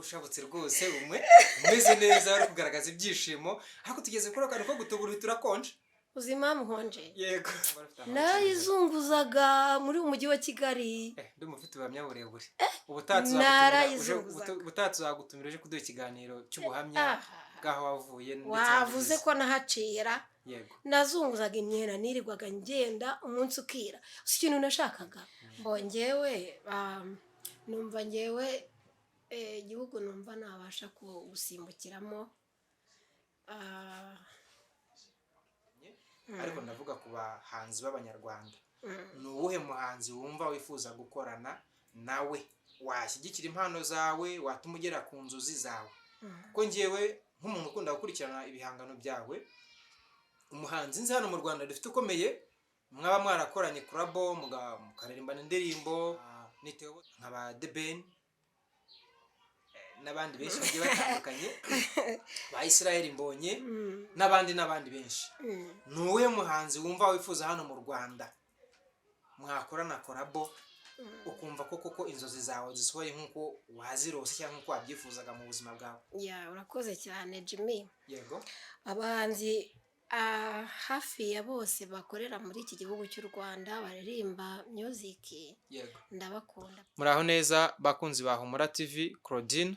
ushabutse rwose umeze neza uri kugaragaza ibyishimo ariko tugeze kuri akantu ko gutubura turakonje uzi impamvu nkonje yego narayizunguzaga muri umujyi wa Kigali ndumva ufite ubuhamya burebure ubutaha tuzagutumira uje kuduha ikiganiro cy'ubuhamya bw'aho wavuye wavuze ko nahacira yego nazunguzaga imyenda nirirwaga ngenda umunsi ukira si ikintu nashakaga mbongewe numva ngewe igihugu numva nabasha gusimbukiramo ariko ndavuga ku bahanzi b'abanyarwanda ni uwuhe muhanzi wumva wifuza gukorana nawe washyigikira impano zawe watuma ugera ku nzozi zawe kuko ngewe nk'umuntu ukunda gukurikirana ibihangano byawe umuhanzi nzi hano mu Rwanda dufite ukomeye mwaba mwarakoranye kurabo mukaririmbana indirimbo nitewe nk'aba The Ben n'abandi benshi bagiye batandukanye ba Israel Mbonye n'abandi benshi ni uwuhe muhanzi wumva wifuza hano mu Rwanda mwakorana korabo ukumva koko inzozi zawe zisohoye nk'uko wazirose cyangwa nk'uko wabyifuzaga mu buzima bwawe urakoze cyane Jimmy yego abahanzi hafi ya bose bakorera muri iki gihugu cy'u Rwanda baririmba music yego ndabakunda muraho neza bakunzi ba Humura TV Claudine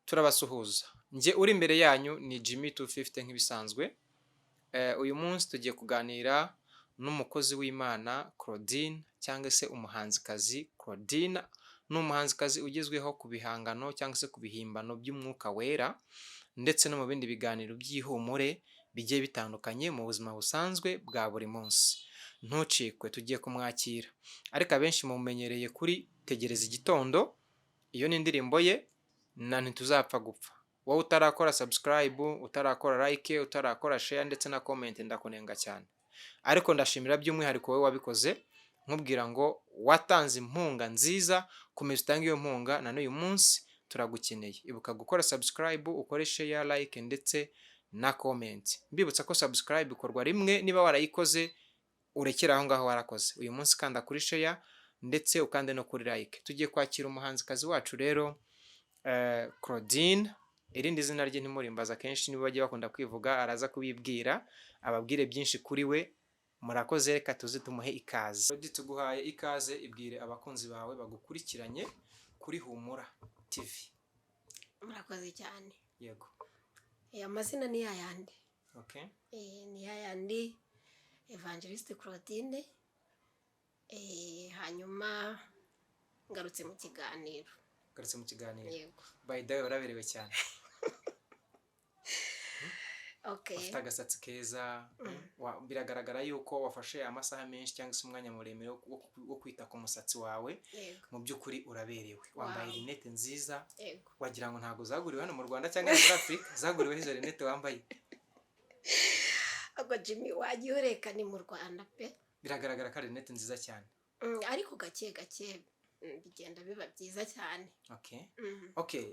turabasuhuza nje uri imbere yanyu ni Jimmy 250 nk'ibisanzwe uyu munsi tugiye kuganira n'umukozi w'Imana Claudine cyangwa se umuhanzikazi Claudine n'umuhanzikazi ugezweho ku bihangano cyangwa se ku bihimbano by'umwuka wera ndetse no mu bindi biganiro by'ihumure bigiye bitandukanye mu buzima busanzwe bwa buri munsi ntucikwe tugiye kumwakira ariko abenshi mumenyereye kuri tegereza igitondo iyo ni indirimbo ye na ntituzapfa gupfa wowe utarakora subscribe utarakora like utarakora share ndetse na comment ndakunenga cyane ariko ndashimira by'umwihariko wowe wabikoze nkubwira ngo watanze impunga nziza komeza utange iyo mpunga na n'uyu munsi turagukeneye ibuka gukora subscribe ukore share like ndetse na comment mbibutsa ko subscribe ikorwa rimwe niba warayikoze urekera aho ngaho warakoze uyu munsi kanda kuri share ndetse ukande no kuri like tugiye kwakira umuhanzikazi wacu rero Claudine irindi zina rye ntimurimbaza kenshi niba bagiye bakunda kwivuga araza kubibwira ababwire byinshi kuri we murakoze reka tuze tumuhe ikaze Claudine tuguhaye ikaze ibwire abakunzi bawe bagukurikiranye kuri Humura TV murakoze cyane yego amazina ni yayandi okay ni yayandi Evangeliste Claudine hanyuma ngarutse mu kiganiro yego by the way uraberewe cyane okay ufite agasatsi keza biragaragara yuko wafashe amasaha menshi cyangwa se umwanya muremure wo kwita ku musatsi wawe mu by'ukuri uraberewe wambaye rinete nziza wagira ngo ntago zaguriwe hano mu Rwanda cyangwa muri Afrika zaguriwe izo rinete wambaye ubwo Jimmy wagiye ureka ni mu Rwanda pe biragaragara ko ari rinete nziza cyane ariko gake bigenda biba byiza cyane okay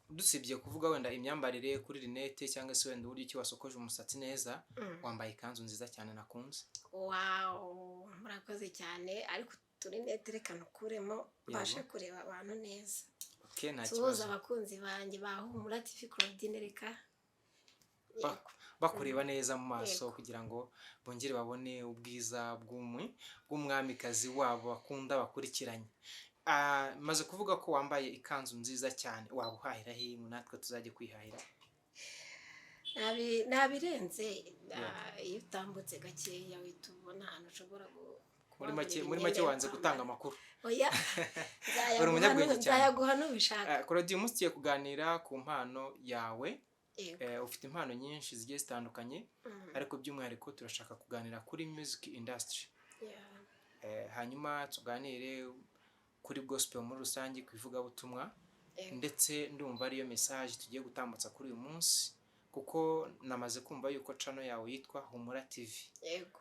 dusibye kuvuga wenda imyambarire kuri rinete cyangwa se wenda uburyo ki wasokoje umusatsi neza wambaye ikanzu nziza cyane nakunze wow murakoze cyane ariko turinete reka nukuremo bashe kureba abantu neza nta kibazo abakunzi banjye ba Humura TV Claudine reka bakureba neza mu maso kugira ngo bongere babone ubwiza bw'umwamikazi wabo bakunda bakurikiranye maze kuvuga ko wambaye ikanzu nziza cyane waba uhahira he natwe tuzajye kwihahira nabirenze iyo utambutse gakeya uhita ubona ahantu ushobora muri make wanze gutanga amakuru oya uri umunyabwenge cyane nzayaguha n'ubishaka Claudine umunsi tugiye kuganira ku mpano yawe ufite impano nyinshi zigiye zitandukanye ariko by'umwihariko turashaka kuganira kuri music industry hanyuma tuganire kuri gospel muri rusange ku ivugabutumwa ndetse ndumva ariyo message tugiye gutambutsa kuri uyu munsi kuko namaze kumva yuko channel yawe yitwa Humura TV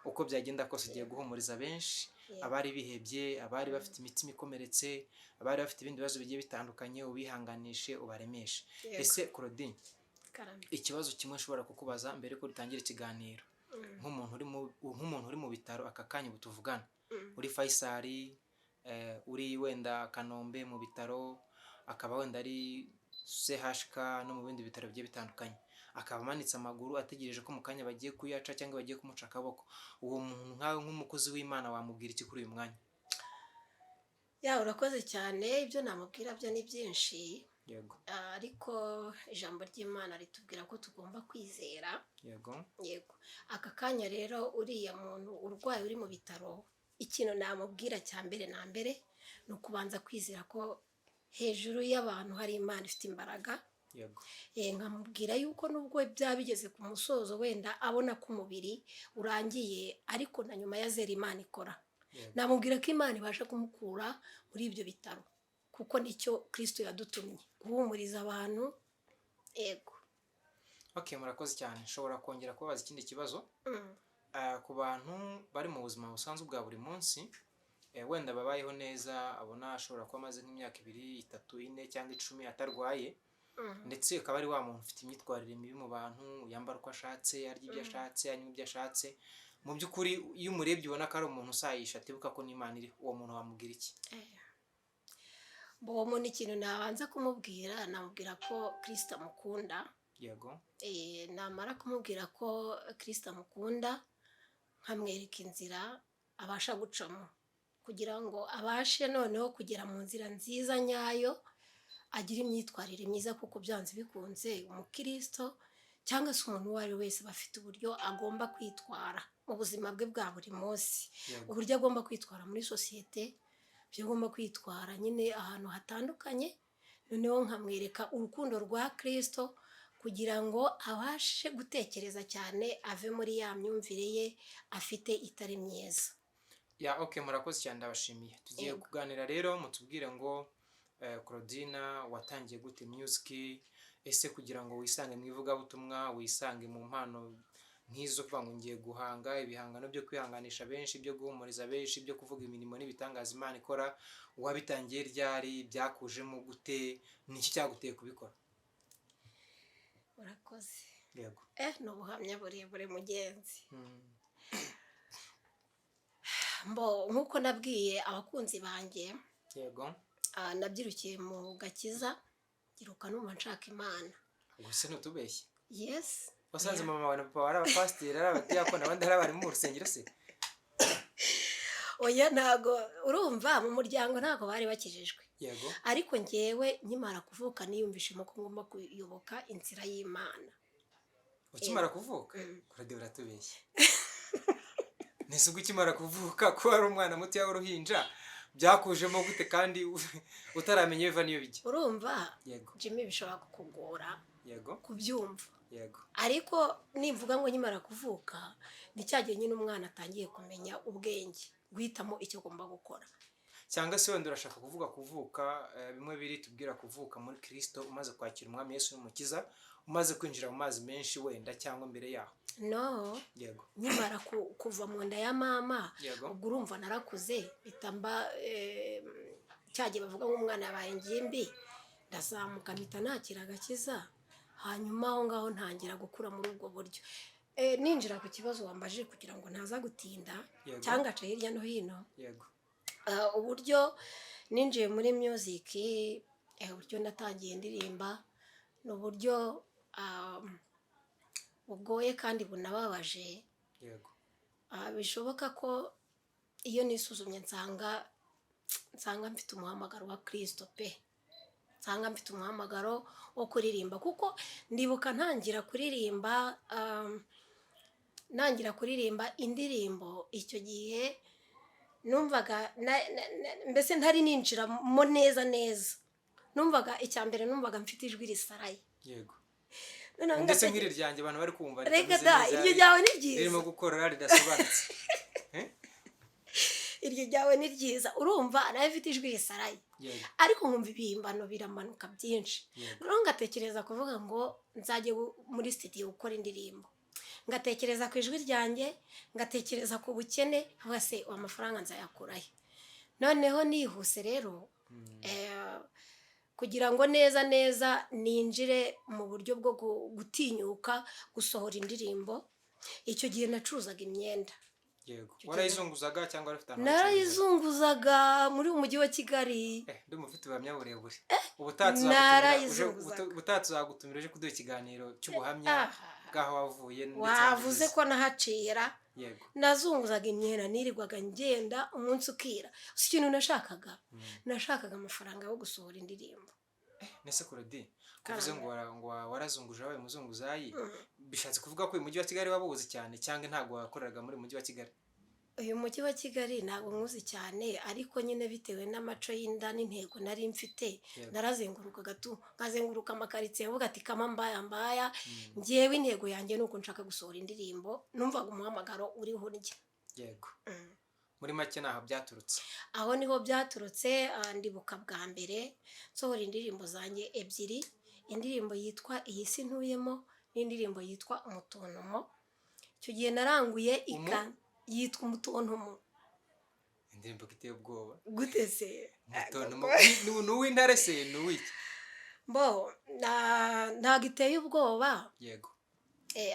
uko byagenda kose igiye guhumuriza benshi abari bihebye abari bafite imitima ikomeretse abari bafite ibindi bibazo bigiye bitandukanye ubihanganishe ubaremeshe ese Claudine ikibazo kimwe ushobora kukubaza mbere ko dutangira ikiganiro nk'umuntu uri mu bitaro aka kanya butuvugana uri Faisal uri wenda Kanombe mu bitaro akaba wenda ari CHK no mu bindi bitaro bigiye bitandukanye, akaba amanitse amaguru ategereje ko mu kanya bagiye kuyaca cyangwa bagiye kumuca akaboko. Uwo muntu nkawe nk'umukozi w'Imana wamubwira iki kuri uyu mwanya? urakoze cyane, ibyo namubwira byo ni byinshi, Yego. ariko ijambo ry'Imana ritubwira ko tugomba kwizera. Yego. Yego, aka kanya rero uriya muntu urwaye uri mu bitaro, ikintu namubwira cya mbere na mbere ni ukubanza kwizera ko hejuru y'abantu hari Imana ifite imbaraga. Yego. Nkamubwira yuko nubwo byaba bigeze ku musozo wenda abona ko umubiri urangiye, ariko na nyuma ya zera Imana ikora. Yego. Namubwira ko Imana ibasha kumukura muri ibyo bitaro, kuko nicyo Kristo yadutumye, guhumuriza abantu. Yego. Okay, murakoze cyane. Nshobora kongera kubabaza ikindi kibazo? Ku bantu bari mu buzima busanzwe bwa buri munsi, wenda babayeho neza, abona ashobora kuba amaze nk'imyaka 2, 3, 4 cyangwa 10 atarwaye, ndetse akaba ari wa muntu ufite imyitwarire mibi mu bantu, yambara uko ashatse, arya ibyo ashatse, anywa ibyo ashatse. Mu by'ukuri iyo umurebye ubona ko ari umuntu usayisha, atibuka ko n'Imana iriho, uwo muntu wamubwira iki? Uwo muntu ikintu nabanza kumubwira, namubwira ko Kristo amukunda. Yego. Namara kumubwira ko Kristo amukunda, nkamwereka inzira abasha gucamo kugira ngo abashe noneho kugera mu nzira nziza nyayo, agira imyitwarire myiza, kuko byanze bikunze umukristo cyangwa se umuntu uwo ari we wese bafite uburyo agomba kwitwara mu buzima bwe bwa buri munsi. Yego. Uburyo agomba kwitwara muri sosiyete, ibyo agomba kwitwara nyine ahantu hatandukanye, noneho nkamwereka urukundo rwa Kristo kugira ngo abashe gutekereza cyane, ave muri ya myumvire ye afite itari myiza. Okay, murakoze cyane, ndabashimiye. Tugiye Yego. kuganira rero, mutubwire ngo Claudine watangiye gute music, ese kugira ngo wisange mu ivugabutumwa, wisange mu mpano nk'izo kuvuga ngo ngiye guhanga ibihangano byo kwihanganisha benshi, byo guhumuriza benshi, byo kuvuga imirimo n'ibitangaza Imana ikora, wabitangiye ryari, byakujemo gute, niki cyaguteye kubikora? Urakoze. Yego. Ni ubuhamya burebure mugenzi. Nk'uko nabwiye abakunzi banjye, Yego. nabyirukiye mu gakiza, ngiruka numva nshaka Imana. Gusa ntutubeshye. Yes. Wasanze mama wawe na papa ari abapasiteri, ari abadiyakoni, abandi ari abarimu mu rusengero se? Oya, ntago urumva mu muryango ntago bari bakijijwe. Yego. Ariko njyewe nkimara kuvuka niyumvishemo ko ngomba kuyoboka inzira y'Imana. Ukimara kuvuka? Kurade uratubeshye. Nese ukimara kuvuka ko ari umwana muto w'uruhinja, byakujemo gute kandi utaramenye biva niyo bijya? Urumva? Yego. Jimmy, bishobora kukugora. Yego. Kubyumva. Yego. Ariko nimvuga ngo nkimara kuvuka, ni cyagiye nyine umwana atangiye kumenya ubwenge, guhitamo icyo agomba gukora. Cyangwa se wenda urashaka kuvuka, bimwe biri tubwira kuvuka muri Kristo, umaze kwakira umwami Yesu n'umukiza, umaze kwinjira mu mazi menshi wenda, cyangwa mbere yaho? No. Yego. Nkimara kuva mu nda ya mama, Yego. ubwo urumva narakuze, bitamba cyagiye bavuga ngo umwana yabaye ingimbi, ndazamuka mpita nakira agakiza, hanyuma aho ngaho ntangira gukura muri ubwo buryo. Ninjira ku kibazo wambaje kugira ngo ntaza gutinda. Yego. Cyangwa aca hirya no hino. Yego. Uburyo ninjiye muri music, uburyo natangiye ndirimba, ni uburyo bugoye kandi bunababaje. Yego. Bishoboka ko iyo nisuzumye nsanga mfite umuhamagaro wa Kristo pe, nsanga mfite umuhamagaro wo kuririmba, kuko ndibuka ntangira kuririmba indirimbo, icyo gihe numvaga mbese ntari ninjiramo neza, numvaga icya mbere numvaga mfite ijwi risaraye. Yego. Ndetse nk'iri ryanjye abantu bari kumva reka da, iryo ryawe ni ryiza, ririmo gukora ridasobanutse. iryo ryawe ni ryiza, urumva nawe mfite ijwi risaraye. Yego. Ariko nkumva ibihimbano biramanuka byinshi. Yego. Rero ngatekereza kuvuga ngo nzajye muri studio gukora indirimbo, ngatekereza ku ijwi ryanjye, ngatekereza ku bukene, avuga se amafaranga nzayakurahe. Noneho nihuse rero, kugira ngo neza ninjire mu buryo bwo gutinyuka gusohora indirimbo, icyo gihe nacuruzaga imyenda. yego Icyo gihe warayizunguzaga cyangwa warafite ahantu wayicururizaga? narayizunguzaga muri uyu mujyi wa Kigali. Ndumva ufite ubuhamya burebure. Narayizunguzaga. ubutaha tuzagutumira uje kuduha ikiganiro cy'ubuhamya Aha. bw'aho wavuye ndetse Wavuze n'aho ko nahacira. ugeze. Yego. Nazunguzaga imyenda nirirwaga ngenda umunsi ukira. Si ikintu nashakaga. Nashakaga amafaranga yo gusohora indirimbo. Nese Claudine kuvuze ngo warazunguje wabaye umuzunguzayi Mm. bishatse kuvuga ko uyu mujyi wa Kigali wabuzi cyane cyangwa ntabwo wakoreraga muri uyu mujyi wa Kigali? Uyu mujyi wa Kigali ntabwo nkuzi cyane ariko nyine bitewe n'amaco y'inda n'intego nari mfite Yego. narazengurukaga nkazenguruka amakaritsiye avuga ati kama mbaya njyewe intego yanjye ni uko nshaka gusohora indirimbo numvaga umuhamagaro uriho urya. Yego. Muri make naho byaturutse. Aho niho byaturutse. Ndibuka bwa mbere nsohora indirimbo zanjye ebyiri, indirimbo yitwa iyi si ntuyemo n'indirimbo yitwa umutontomo. Icyo gihe naranguye yitwa umutontomo. Indirimbo iteye ubwoba. Gute se? Umutontomo ni uw'intare se ni uw'iki? Ntabwo iteye ubwoba. Yego.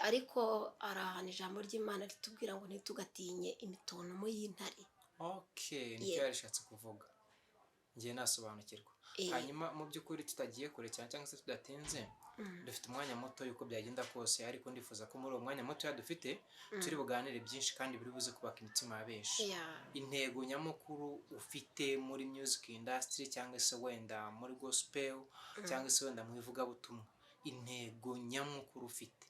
Ariko arahana ijambo ry'Imana ritubwira ngo ntitugatinye imitontomo y'intare. Okay, nicyo yarishatse kuvuga. Ngiye nasobanukirwa. Hanyuma mu by'ukuri tutagiye kure cyane cyangwa se tudatinze, dufite umwanya muto yuko byagenda kose, ariko ndifuza ko muri uwo mwanya muto dufite turi buganire byinshi kandi biri buze kubaka imitima ya benshi. Intego nyamukuru ufite muri music industry cyangwa se wenda muri gospel cyangwa se wenda mu ivugabutumwa, intego nyamukuru ufite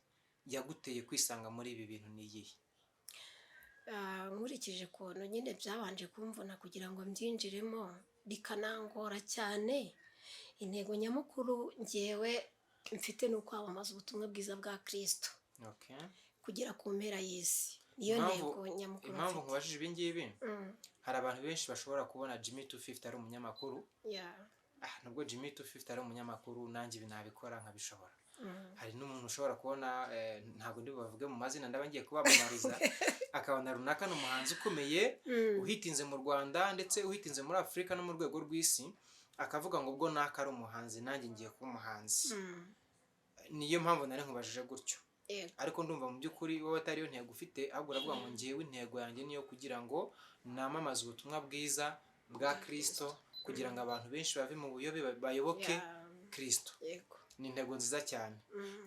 yaguteye kwisanga muri ibi bintu ni iyihe? Nkurikije ukuntu nyine byabanje kumvuna kugira ngo mbyinjiremo bikanangora cyane, intego nyamukuru ngewe mfite ni ukwamamaza ubutumwa bwiza bwa Kristo. Okay. Kugera ku mpera y'isi niyo ntego nyamukuru. Impamvu nkubajije ibi ngibi, hari abantu benshi bashobora kubona Jimmy 250 ari umunyamakuru. Nubwo Jimmy 250 ari umunyamakuru nanjye ibi nabikora nkabishobora. Hari n'umuntu ushobora kubona ntabwo ndi bubavuge mu mazina ndaba ngiye kubamamariza akabona runaka n'umuhanzi ukomeye uhitinze mu Rwanda ndetse uhitinze muri Afurika no mu rwego rw'isi, akavuga ngo ubwo naka ari umuhanzi nanjye ngiye kuba umuhanzi. Niyo mpamvu nari nkubajije gutyo. Ariko ndumva mu by'ukuri wowe atari yo ntego ufite, ahubwo uravuga ngo ngewe intego yanjye niyo kugira ngo namamaze ubutumwa bwiza bwa Kristo kugira ngo abantu benshi bave mu buyobe bayoboke Kristo. Ni intego nziza cyane.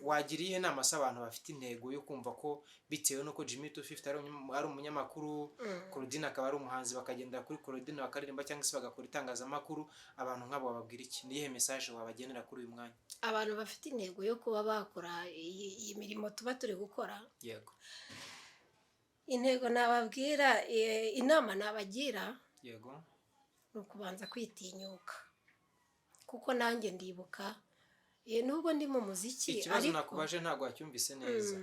Wagira ihe nama se abantu bafite intego yo kumva ko bitewe nuko Jimmy 250 ari umunyamakuru, Claudine akaba ari umuhanzi, bakagendera kuri Claudine bakaririmba cyangwa se bagakora itangazamakuru, abantu nk'abo bababwira iki? Ni ihe message wabagenera kuri uyu mwanya? Abantu bafite intego yo kuba bakora iyi mirimo tuba turi gukora. Yego. Intego nababwira, inama nabagira. Yego. Ni ukubanza kwitinyuka, kuko nanjye ndibuka nubwo ndi mu muziki. Ikibazo nakubaje ntabwo wacyumvise neza.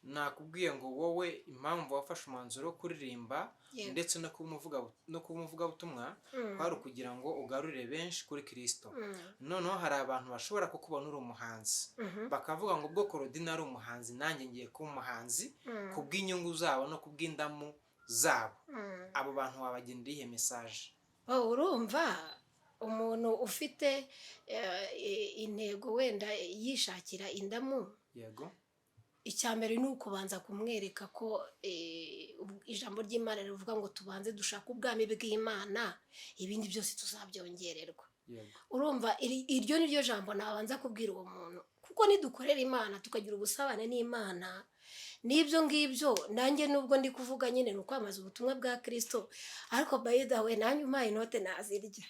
Nakubwiye ngo wowe impamvu wafashe umwanzuro wo kuririmba ndetse no kuba umuvugabutumwa kwari ukugira ngo ugarurire benshi kuri Kristo. Noneho hari abantu bashobora kukubona uri umuhanzi bakavuga ngo ubwo Claudine ari umuhanzi nanjye ngiye kuba umuhanzi kubw'inyungu zabo no kubw'indamu zabo. Abo bantu wabagendera ihe message? Urumva umuntu ufite intego wenda yishakira indamu. Yego. Icyambere ni ukubanza kumwereka ko ijambo ry'Imana rivuga ngo tubanze dushaka ubwami bw'Imana, ibindi byose tuzabyongererwa. Urumva iryo ni ryo jambo nabanza kubwira uwo muntu, kuko nidukorera Imana tukagira ubusabane n'Imana, n'ibyo ngibyo nanjye nubwo ndi kuvuga nyine ni ukwamamaza ubutumwa bwa Kristo, ariko by the way nanjye umpaye inote nazirya.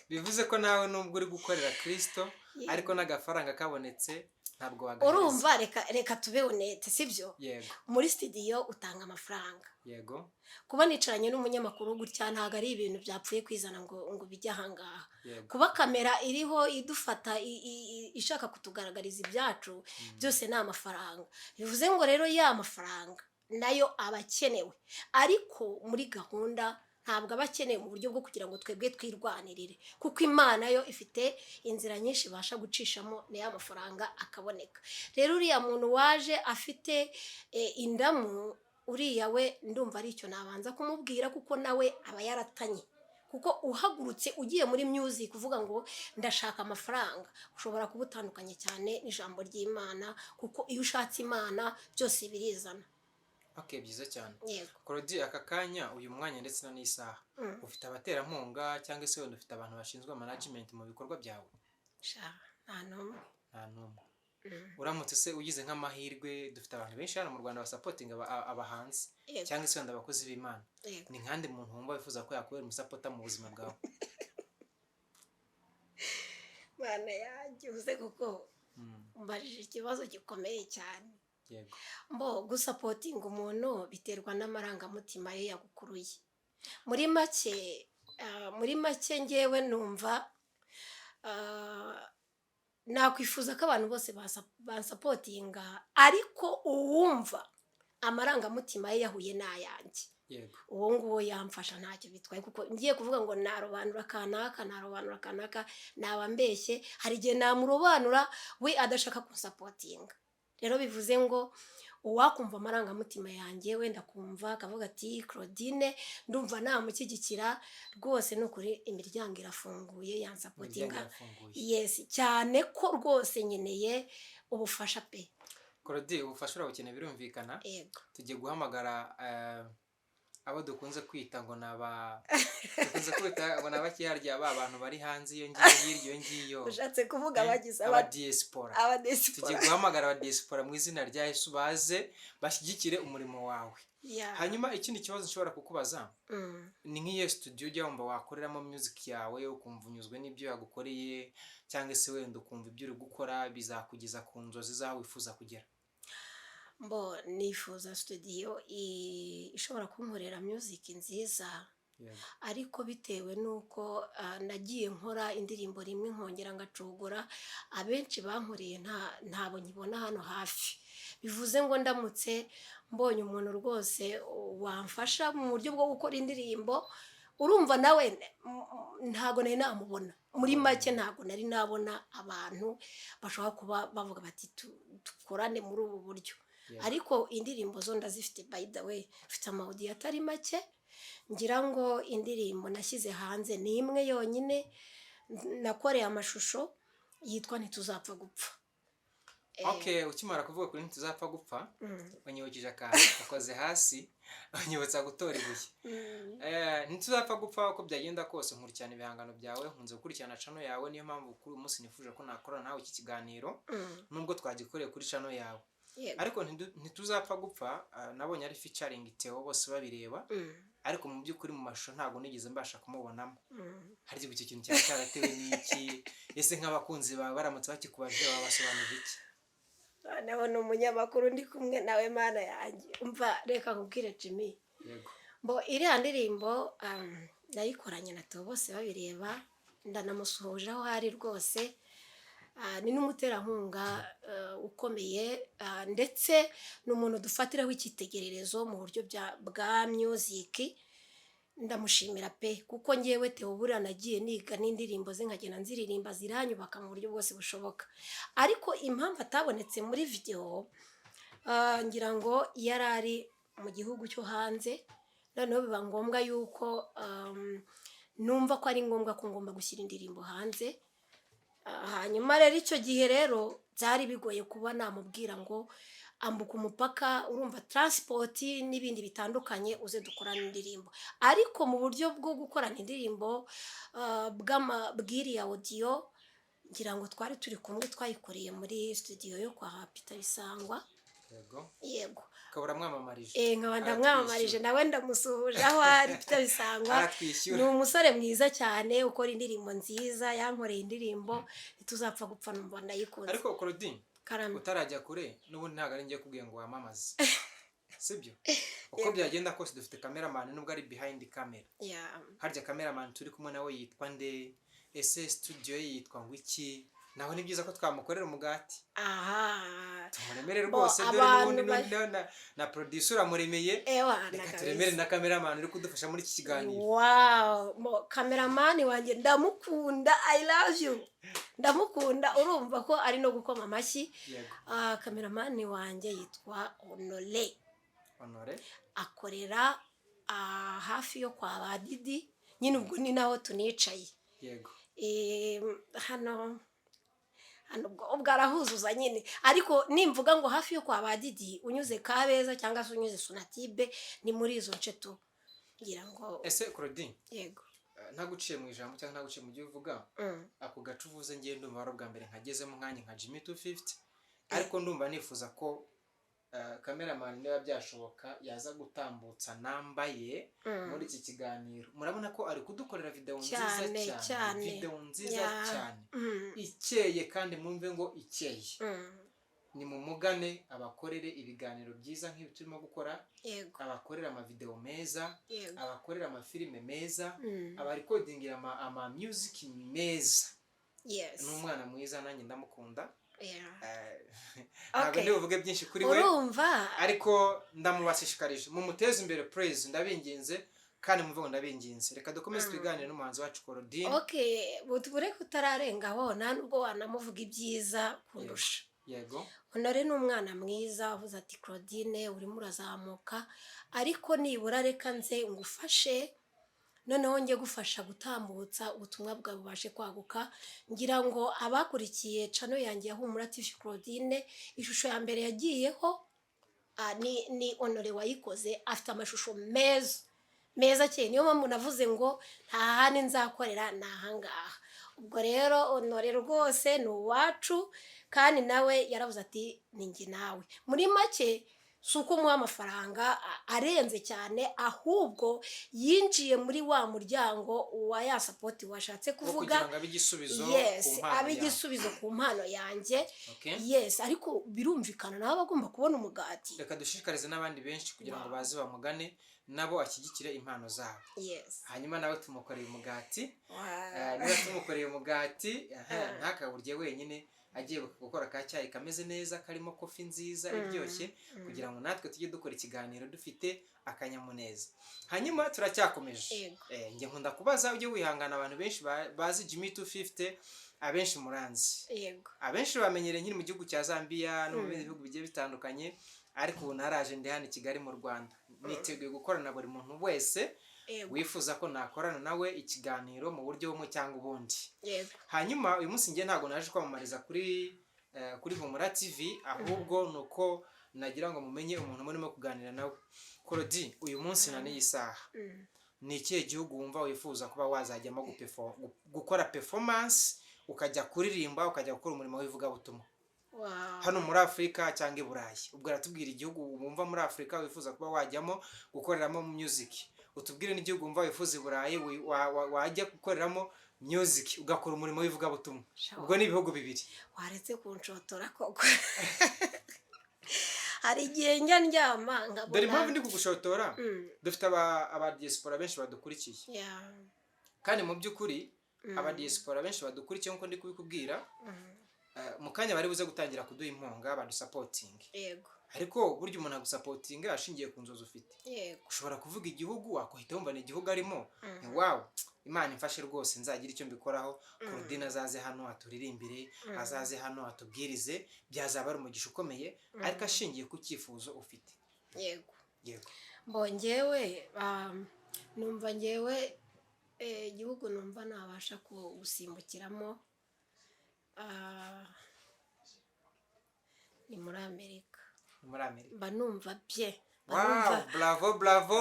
Bivuze ko nawe nubwo uri gukorera Kristo ariko n'agafaranga kabonetse ntabwo wagahereza. Urumva reka tube honete, sibyo? Yego. Muri studio utanga amafaranga. Yego. Kuba nicaranye n'umunyamakuru gutya ntabwo ari ibintu byapfuye kwizana ngo bijye ahangaha. Yego. Kuba kamera iriho idufata ishaka kutugaragariza ibyacu byose ni amafaranga. Bivuze ngo rero ya mafaranga nayo aba akenewe, ariko muri gahunda ntabwo aba akeneye mu buryo bwo kugira ngo twebwe twirwanirire, kuko Imana yo ifite inzira nyinshi ibasha gucishamo n'aya mafaranga akaboneka. Rero uriya muntu waje afite indamu, uriya we ndumva ari icyo nabanza kumubwira, kuko nawe aba yaratanye. Kuko uhagurutse ugiye muri music uvuga ngo ndashaka amafaranga, ushobora kuba utandukanye cyane n'ijambo ry'Imana, kuko iyo ushatse Imana byose birizana. Okay, byiza cyane. yego. Claudie, aka kanya uyu mwanya ndetse na n'isaha Mm. ufite abaterankunga cyangwa se wenda ufite abantu bashinzwe management mu bikorwa byawe? Sha nta n'umwe. Nta n'umwe. Mm. Uramutse se ugize nk'amahirwe, dufite abantu benshi hano mu Rwanda basapotinga abahanzi Yego. cyangwa se wenda abakozi b'Imana, Yego. ni nkande muntu wumva wifuza ko yakubera umusapota mu buzima bwawe? Mana yanjye uze kuko Mm, umbajije ikibazo gikomeye cyane. yego. Mbo gusapotinga umuntu biterwa n'amarangamutima ye yagukuruye. Muri make ngewe numva nakwifuza ko abantu bose bansapotinga ariko uwumva amarangamutima ye yahuye n'ayanjye, Yego. uwo nguwo yamfasha ntacyo bitwaye, kuko ngiye kuvuga ngo narobanura kanaka naba mbeshye. hari igihe namurobanura we adashaka kunsapotinga, rero bivuze ngo uwakumva amarangamutima yanjye wenda kumva akavuga ati Claudine ndumva namushyigikira rwose, ni ukuri imiryango irafunguye Imiryango yansapotinga. irafunguye. Yes, cyane ko rwose nkeneye ubufasha pe. Claudie, ubufasha urabukeneye birumvikana. Yego. Tugiye guhamagara abo dukunze kwita ngo n'abakiharya, ba bantu bari hanze iyo ngiyo Ushatse kuvuga abagize abadiaspora. Tugiye abadiaspora. guhamagara abadiaspora mu izina rya Yesu, baze bashyigikire umurimo wawe. Hanyuma ikindi kibazo nshobora kukubaza, ni nk'iyo studio ujya wumva wakoreramo music yawe ukumva unyuzwe n'ibyo yagukoreye, cyangwa se wenda ukumva ibyo uri gukora bizakugeza ku nzozi zawe wifuza kugera? Mbo nifuza studio ishobora kunkorera music nziza, Yego. ariko bitewe n'uko nagiye nkora indirimbo rimwe nkongera ngacogora, abenshi bankoreye ntabo nkibona hano hafi. Bivuze ngo ndamutse mbonye umuntu rwose wamfasha mu buryo bwo gukora indirimbo, urumva nawe ntago nari namubona. Muri make ntago nari nabona abantu bashobora kuba bavuga bati dukorane muri ubu buryo. Yego. Ariko indirimbo zo ndazifite, by the way mfite amaudio atari make. Ngira ngo indirimbo nashyize hanze ni imwe yonyine nakoreye amashusho, yitwa Ntituzapfa gupfa. Okay, ukimara kuvuga kuri Ntituzapfa gupfa, wanyibukije akantu ukoze hasi, wanyibutsa gutora ibuye. Ntituzapfa gupfa uko byagenda kose, nkurikirana ibihangano byawe, nkunze gukurikirana channel yawe, niyo mpamvu kuri uyu munsi nifuje ko nakorana nawe iki kiganiro, nubwo twagikoreye kuri channel yawe. Yego. Ariko Ntituzapfa gupfa nabonye ari featuring Theo bose babireba, ariko mu by'ukuri mu mashusho ntabwo nigeze mbasha kumubonamo. Hari icyo kintu cyaba cyaratewe n'iki? Ese nk'abakunzi bawe baramutse bakikubajije babasobanurira iki? Nawe ni umunyamakuru ndi kumwe nawe, Mana yanjye umva, reka nkubwire Jimmy. Yego. Mbo iriya ndirimbo nayikoranye na Theo bose babireba, ndanamusuhuje aho ari rwose. Ni n'umuterankunga ukomeye, ndetse ni umuntu dufatiraho icyitegererezo mu buryo bwa music. Ndamushimira pe, kuko ngewe Theo buriya nagiye niga n'indirimbo ze nkagenda nziririmba ziranyubaka mu buryo bwose bushoboka. Ariko impamvu atabonetse muri video, ngira ngo yari ari mu gihugu cyo hanze, noneho biba ngombwa yuko numva ko ari ngombwa ko ngomba gushyira indirimbo hanze. Hanyuma rero icyo gihe rero byari bigoye kuba namubwira ngo ambuka umupaka, urumva transport n'ibindi bitandukanye, uze dukorana indirimbo. Ariko mu buryo bwo gukorana indirimbo bw'iriya audio, ngira ngo twari turi kumwe, twayikoreye muri studio yo kwa Peter Bisangwa. Yego. Yego. Ukabura mwamamarije. Nkaba ndamwamamarije, nawe ndamusuhuje aho ari. Peter Bisangwa ni umusore mwiza cyane ukora indirimbo nziza, yankoreye indirimbo Ntituzapfa gupfa, numva ndayikunze. Ariko Claudine, Karame. utarajya kure n'ubundi ntabwo ari ngiye kubwiye ngo wamamaze, sibyo? Uko byagenda kose dufite cameraman, nubwo ari behind camera. Harya cameraman turi kumwe nawe yitwa nde? Ese studio ye yitwa ngo iki? Naho ni byiza ko twamukorera umugati. Tumuremere rwose, dore n'ubundi na producer uramuremeye. Reka turemere na cameraman uri kudufasha muri iki kiganiro. Wow, cameraman wanjye ndamukunda, I love you. Ndamukunda, urumva ko ari no gukoma amashyi. Yego. Cameraman wanjye yitwa Honore. Honore akorera hafi yo kwa Badidi, nyine ubwo ni naho tunicaye. Yego. Hano ubwo arahuzuza nyine ariko nimvuga ngo hafi yo kwa badidi unyuze Kabeza cyangwa se unyuze Sonatibe ni muri izo nce tu ngira ngo ese Claudine yego ntaguciye mu ijambo cyangwa ntaguciye mu gihe uvuga ako gace uvuze ngiye ndumva ari ubwa mbere nkagezemo nkanya nka Jimmy 250 ariko ndumva nifuza ko cameraman niba byashoboka yaza gutambutsa nambaye muri iki kiganiro murabona ko ari kudukorera video nziza cyane video nziza cyane ikeye kandi mwumve ngo ikeye ni mu mugane abakorere ibiganiro byiza nk'ibi turimo gukora abakorera ama video meza abakorera ama filime meza abarecordingira ama music meza n'umwana mwiza nanjye ndamukunda ntabwo ndibuvuge byinshi kuri we ariko ndamubashishikarije mumuteze imbere praise ndabinginze kandi mumve ngo ndabinginze reka dukomeze twiganire n'umuhanzi wacu Claudine butubure kutararengaho nta nubwo wanamuvuga ibyiza kundusha yego Honore ni umwana mwiza avuze ati Claudine urimo urazamuka ariko nibura reka nze ngufashe noneho njye gufasha gutambutsa ubutumwa bwawe bubashe kwaguka ngira ngo abakurikiye channel yanjye ya Humura TV Claudine ishusho ya mbere yagiyeho ni Honore wayikoze afite amashusho meza cyane niyo mpamvu navuze ngo nta handi nzakorera nahangaha ubwo rero Honore rwose ni uwacu kandi nawe yaravuze ati ninjye nawe muri make suko muha amafaranga arenze cyane ahubwo yinjiye muri wa muryango wa ya support washatse kuvuga kugira ngo abigisubizo abigisubizo ku mpano yanjye ariko birumvikana nawe bagomba kubona umugati reka dushishikarize n'abandi benshi kugira ngo baze bamugane nabo ashyigikire impano zabo hanyuma nawe tumukoreye umugati niba tumukoreye umugati ntakaburye wenyine agiye gukora ka cyayi kameze neza karimo kofi nziza iryoshye kugira ngo natwe tujye dukora ikiganiro dufite akanyamuneza hanyuma turacyakomeje njye nkunda kubaza ujye wihangana abantu benshi bazi Jimmy 250 abenshi muranzi abenshi bamenyereye nkiri mu gihugu cya Zambia no mu bindi bihugu bigiye bitandukanye ariko ubu naraje ndi hano i Kigali mu Rwanda niteguye gukorana na buri muntu wese wifuza ko nakorana nawe ikiganiro mu buryo bumwe cyangwa ubundi hanyuma uyu munsi ngiye ntago naje kwamamariza kuri Humura TV ahubwo nuko nagira ngo mumenye umuntu murimo kuganira nawe Claudine uyu munsi na n'iyi saha ni ikihe gihugu wumva wifuza kuba wazajyamo gukora performance ukajya kuririmba ukajya gukora umurimo w'ivugabutumwa hano muri Afrika cyangwa i Burayi ubwo aratubwira igihugu wumva muri Afrika wifuza kuba wajyamo gukoreramo music utubwire n'igihugu wumva wifuza i Burayi wajya gukoreramo music ugakora umurimo w'ivugabutumwa ubwo ni ibihugu bibiri waretse kunshotora koko hari igihe njya ndyama nkabona dore impamvu ndi kugushotora dufite aba diaspora benshi badukurikiye kandi mu by'ukuri aba diaspora benshi badukurikiye nkuko ndi kubikubwira mu kanya bari buze gutangira kuduha impunga badusapotinga ariko burya umuntu agusapotinga ashingiye ku nzozi ufite ushobora kuvuga igihugu wakuhita wumva ni igihugu arimo wow Imana imfashe rwose nzagira icyo mbikoraho Claudine azaze hano aturirimbire azaze hano atubwirize byazaba ari umugisha ukomeye ariko ashingiye ku cyifuzo ufite yego mbongewe numva ngewe igihugu numva nabasha gusimbukiramo ni muri Amerika mba numva bye wow bravo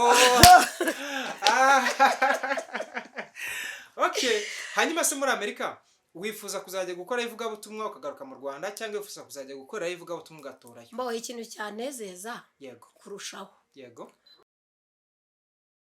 okay hanyuma se muri Amerika wifuza kuzajya gukora ivugabutumwa ukagaruka mu Rwanda cyangwa wifuza kuzajya gukora ivugabutumwa ugatorayo ikintu cyanezeza kurushaho